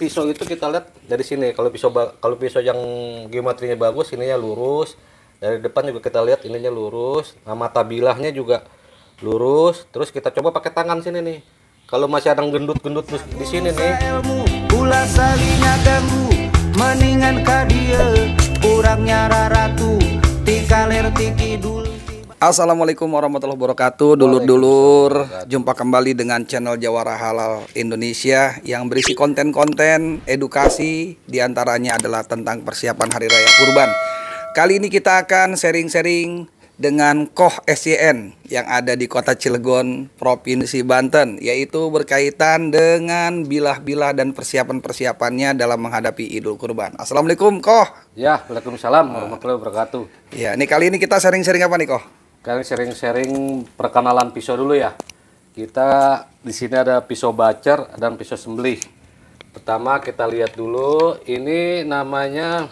pisau itu kita lihat dari sini. Kalau pisau yang geometrinya bagus, ininya lurus. Dari depan juga kita lihat ininya lurus. Nah, mata bilahnya juga lurus. Terus kita coba pakai tangan sini nih. Kalau masih ada gendut-gendut di sini nih. Ulah salinya ganggu, mendingan ka dieu urangnya raratu tikaler tikidul. Assalamualaikum warahmatullahi wabarakatuh. Dulur-dulur, jumpa kembali dengan channel Jawara Halal Indonesia yang berisi konten-konten edukasi, diantaranya adalah tentang persiapan Hari Raya Kurban. Kali ini kita akan sharing-sharing dengan Koh SYN yang ada di Kota Cilegon, Provinsi Banten, yaitu berkaitan dengan bilah-bilah dan persiapan-persiapannya dalam menghadapi Idul Kurban. Assalamualaikum, Koh. Ya, waalaikumsalam warahmatullahi wabarakatuh. Ya, kali ini kita sharing-sharing apa nih, Koh? Kalian sharing-sharing perkenalan pisau dulu ya. Kita di sini ada pisau bacer dan pisau sembelih. Pertama kita lihat dulu, ini namanya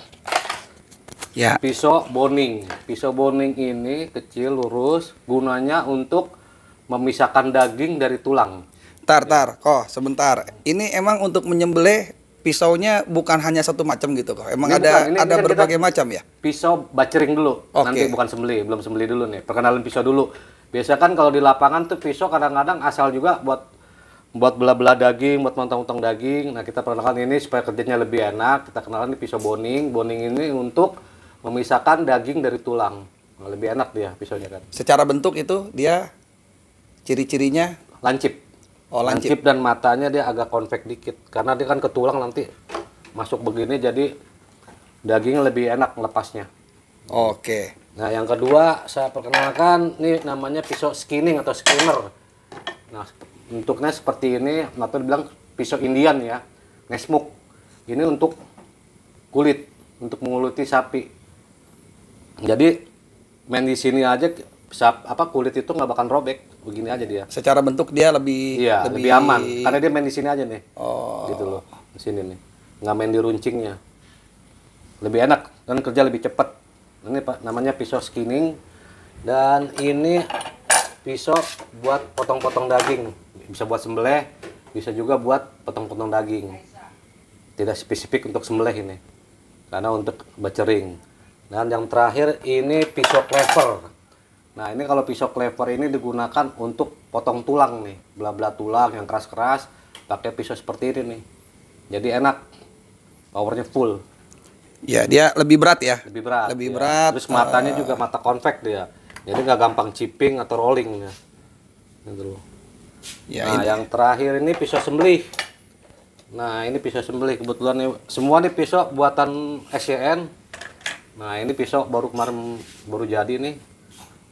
pisau boning. Pisau boning ini kecil, lurus, gunanya untuk memisahkan daging dari tulang. Tar, Koh, sebentar. Ini emang untuk menyembelih pisaunya bukan hanya satu macam gitu, Koh. Emang ada berbagai macam ya? Pisau bacering dulu, nanti bukan sembelih, belum sembelih dulu nih. Perkenalan pisau dulu. Biasa kan kalau di lapangan tuh pisau kadang-kadang asal juga buat belah-belah daging, buat motong-motong daging. Nah, kita perkenalkan ini supaya kerjanya lebih enak. Kita kenalan ini pisau boning. Boning ini untuk memisahkan daging dari tulang. Nah, lebih enak dia pisaunya kan. Secara bentuk itu dia ciri-cirinya lancip. Oh, lancip dan matanya dia agak konveks dikit. Karena dia kan ke tulang nanti masuk begini jadi dagingnya lebih enak lepasnya. Oke. Nah, yang kedua saya perkenalkan ini namanya pisau skinning atau skinner. Nah, bentuknya seperti ini, atau dibilang pisau Indian ya, ngesmuk. Ini untuk kulit, untuk menguluti sapi. Jadi main di sini aja kulit itu nggak bakal robek, begini aja dia. Secara bentuk dia lebih aman, karena dia main di sini aja nih. Oh. Gitu loh, di sini nih. Nggak main di runcingnya. Lebih enak dan kerja lebih cepat. Ini namanya pisau skinning, dan ini pisau buat potong-potong daging. Bisa buat sembelih, bisa juga buat potong-potong daging. Tidak spesifik untuk sembelih ini, karena untuk bacering. Dan yang terakhir ini pisau cleaver. Nah, ini kalau pisau cleaver ini digunakan untuk potong tulang nih, belah-belah tulang yang keras-keras, pakai pisau seperti ini nih. Jadi enak, powernya full. Ya, dia lebih berat ya. Lebih berat. Lebih berat. Terus matanya juga mata konveks dia. Jadi nggak gampang chipping atau rolling ya. Gitu loh. Ya, nah, yang terakhir ini pisau sembelih. Nah, ini pisau sembelih kebetulan nih, semua nih pisau buatan SYN. Nah, ini pisau baru jadi nih.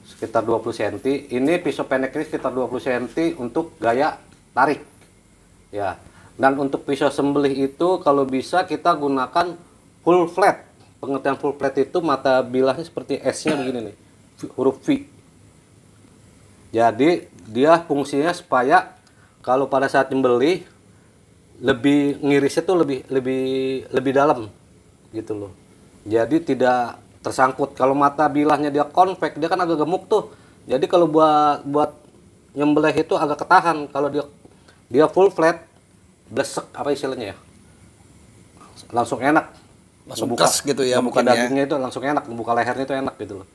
Sekitar 20 cm. Ini pisau pendek ini sekitar 20 cm untuk gaya tarik. Ya. Dan untuk pisau sembelih itu kalau bisa kita gunakan full flat. Pengertian full flat itu mata bilahnya seperti S-nya begini nih. Huruf V. Jadi dia fungsinya supaya kalau pada saat nyembelih lebih ngirisnya tuh lebih dalam gitu loh. Jadi tidak tersangkut. Kalau mata bilahnya dia konveks, dia kan agak gemuk tuh. Jadi kalau buat nyembelih itu agak ketahan. Kalau dia full flat, blesek apa istilahnya ya? Langsung enak. Langsung kas gitu ya, buka dagingnya itu langsung enak, buka lehernya itu enak gitu loh.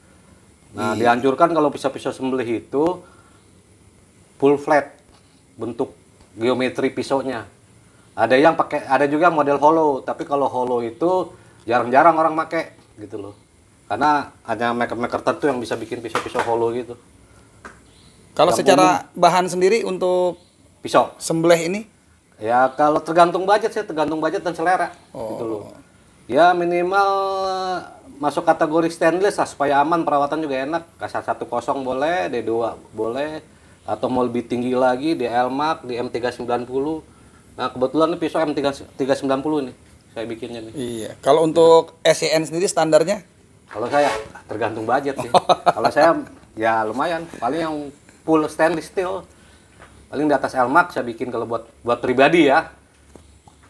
Nah, dianjurkan kalau pisau-pisau sembelih itu full flat bentuk geometri pisaunya. Ada juga model hollow, tapi kalau hollow itu jarang-jarang orang pakai gitu loh. Karena hanya maker-maker tertentu yang bisa bikin pisau-pisau hollow gitu. Kalau secara bahan sendiri untuk pisau sembelih ini? Ya kalau tergantung budget dan selera gitu loh. Ya minimal masuk kategori stainless lah supaya aman, perawatan juga enak. Kasar 10 boleh, D2 boleh, atau mau lebih tinggi lagi di Elmac, di M390. Nah, kebetulan ini pisau M390 nih saya bikinnya nih. Iya. Kalau untuk SYN sendiri standarnya? Kalau saya tergantung budget sih. Kalau saya ya lumayan, paling yang full stainless steel. Paling di atas Elmac saya bikin kalau buat pribadi ya.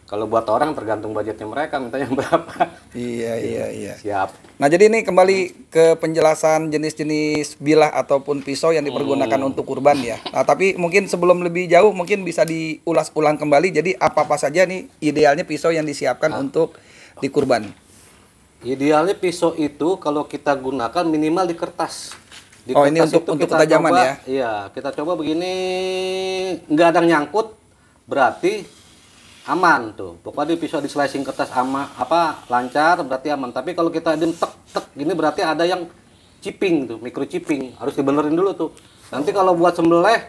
Kalau buat orang tergantung budgetnya mereka mintanya berapa. Iya. Siap. Nah, jadi ini kembali ke penjelasan jenis-jenis bilah ataupun pisau yang dipergunakan untuk kurban ya. Nah, tapi mungkin sebelum lebih jauh mungkin bisa diulas-ulang kembali. Jadi apa-apa saja nih idealnya pisau yang disiapkan untuk dikurban? Idealnya pisau itu kalau kita gunakan minimal di kertas. Di Oh, ini kertas untuk kita ketajaman coba, ya? Iya, kita coba begini, nggak ada yang nyangkut, berarti aman tuh. Pokoknya di pisau di slicing kertas lancar, berarti aman. Tapi kalau kita tek gini berarti ada yang chipping tuh, micro chipping, harus dibenerin dulu tuh. Nanti kalau buat sembelih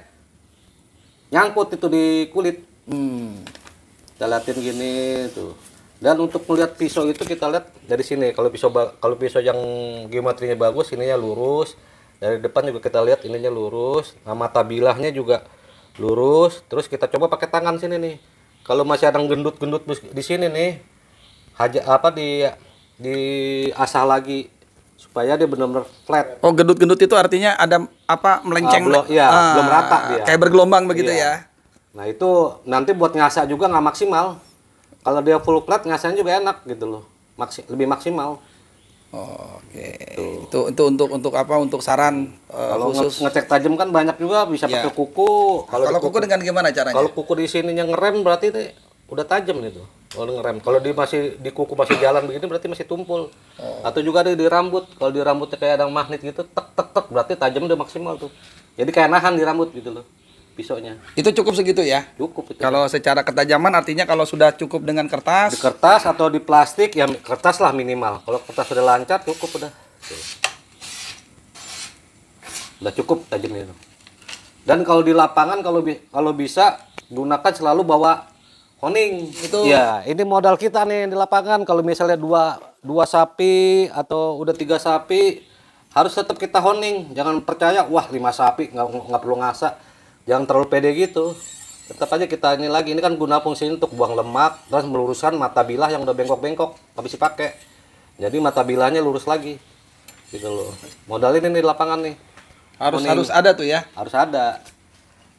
nyangkut itu di kulit. Kita liatin gini tuh. Dan untuk melihat pisau itu kita lihat dari sini. Kalau pisau yang geometrinya bagus, ininya lurus. Dari depan juga kita lihat ininya lurus. Nah, mata bilahnya juga lurus. Terus kita coba pakai tangan sini nih. Kalau masih ada gendut-gendut di sini nih, diasah lagi supaya dia benar-benar flat. Oh, gendut-gendut itu artinya ada melenceng? Belum rata dia. Kayak bergelombang begitu ya? Nah, itu nanti buat ngasah juga nggak maksimal. Kalau dia full flat ngasahnya juga enak gitu loh. Lebih maksimal. Oh, oke. Itu untuk apa? Untuk saran kalau khusus. ngecek tajam kan banyak juga bisa pakai kuku. Kalau kuku dengan gimana caranya? Kalau kuku di sininya ngerem berarti udah tajam itu. Kalau ngerem. Kalau di kuku masih jalan begini berarti masih tumpul. Atau juga ada di rambut. Kalau di rambutnya kayak ada magnet gitu, tek berarti tajam udah maksimal tuh. Jadi kayak nahan di rambut gitu loh. Pisaunya. Itu cukup segitu ya? Cukup itu. Kalau secara ketajaman artinya kalau sudah cukup dengan kertas? Di kertas atau di plastik ya kertas lah minimal. Kalau kertas sudah lancar cukup udah. Udah cukup tajamnya itu. Dan kalau di lapangan kalau bisa gunakan selalu bawa honing. Itu. Ya, ini modal kita nih di lapangan. Kalau misalnya dua sapi atau udah 3 sapi harus tetap kita honing. Jangan percaya wah 5 sapi nggak perlu ngasah. Jangan terlalu pede gitu. Tetap aja kita ini lagi. Ini kan guna fungsinya untuk buang lemak, terus meluruskan mata bilah yang udah bengkok-bengkok, habis dipakai. Jadi mata bilahnya lurus lagi. Gitu loh. Modal ini nih di lapangan nih. Harus ada tuh ya? Harus ada.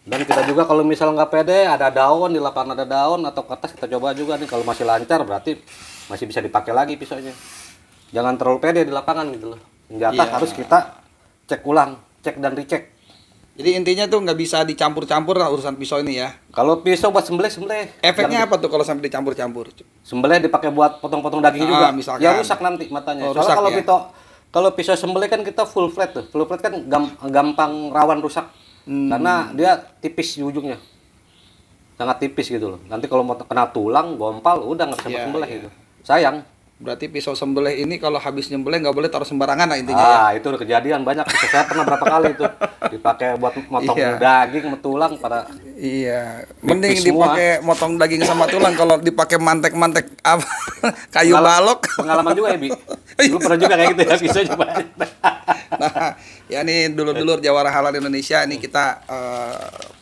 Dan kita juga kalau misal nggak pede, ada daun di lapangan, ada daun atau kertas, kita coba juga nih. Kalau masih lancar berarti masih bisa dipakai lagi pisaunya. Jangan terlalu pede di lapangan gitu loh. Senjata harus kita cek ulang, cek dan recheck. Jadi intinya tuh nggak bisa dicampur-campur lah urusan pisau ini ya. Kalau pisau buat sembelih. Efeknya apa tuh kalau sampai dicampur-campur? Sembelih dipakai buat potong-potong daging juga. Misalkan. Ya rusak nanti matanya. Rusak, Soalnya ya? kalau pisau sembelih kan kita full flat tuh. Full flat kan gampang rawan rusak. Karena dia tipis di ujungnya. Sangat tipis gitu loh. Nanti kalau mau kena tulang, gompal, udah nggak bisa sembelih gitu. Sayang. Berarti pisau sembelih ini kalau habis nyembelih nggak boleh taruh sembarangan lah intinya ya? Itu udah kejadian banyak. Saya pernah berapa kali itu dipakai buat motong daging, tulang pada. Iya, mending dipakai motong daging sama tulang. Kalau dipakai mantek-mantek kayu balok. Pengalaman juga ya, Bi. Lu pernah juga kayak gitu ya, pisau coba. Nah, ya nih dulur-dulur Jawara Halal Indonesia ini kita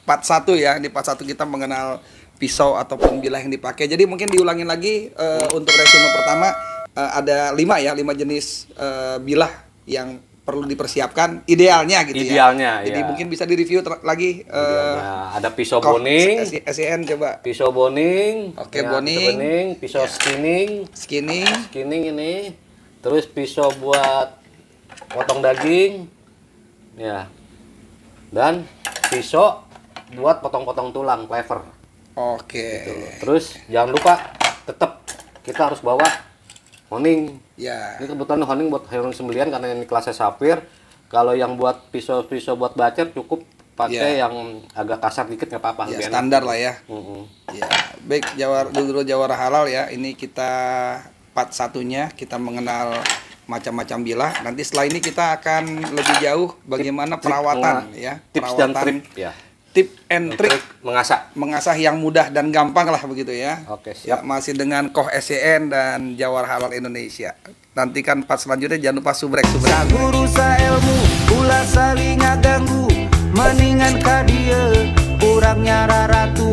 part 1 ya. Di part 1 kita mengenal pisau ataupun bilah yang dipakai. Jadi mungkin diulangin lagi untuk resume pertama ada 5 jenis bilah yang perlu dipersiapkan idealnya gitu Idealnya, ya. Jadi ya. mungkin bisa direview lagi. Ada pisau boning, SEN coba. pisau boning, Oke, ya, boning. pisau skinning ini, terus pisau buat potong daging, ya, dan pisau buat potong-potong tulang, cleaver. Oke. Gitu. Terus jangan lupa tetap kita harus bawa honing. Ya. Ini kebetulan honing buat hewan sembelihan karena ini kelasnya sapir. Kalau yang buat pisau-pisau buat bacer cukup pakai yang agak kasar dikit nggak apa-apa. Ya, standar lah ya. Ya, baik dulu Jawara Halal ya. Ini kita part 1-nya kita mengenal macam-macam bilah. Nanti setelah ini kita akan lebih jauh bagaimana perawatan ya. Tips perawatan, dan trik ya. Tip and trick mengasah yang mudah dan gampang lah begitu ya. Oke, Ya, siap. masih dengan Koh SCN dan Jawara Halal Indonesia. Nantikan part selanjutnya, jangan lupa subrek. Guru sa ilmu ulah saling ngaganggu mendingan ka dieu urangnya raratu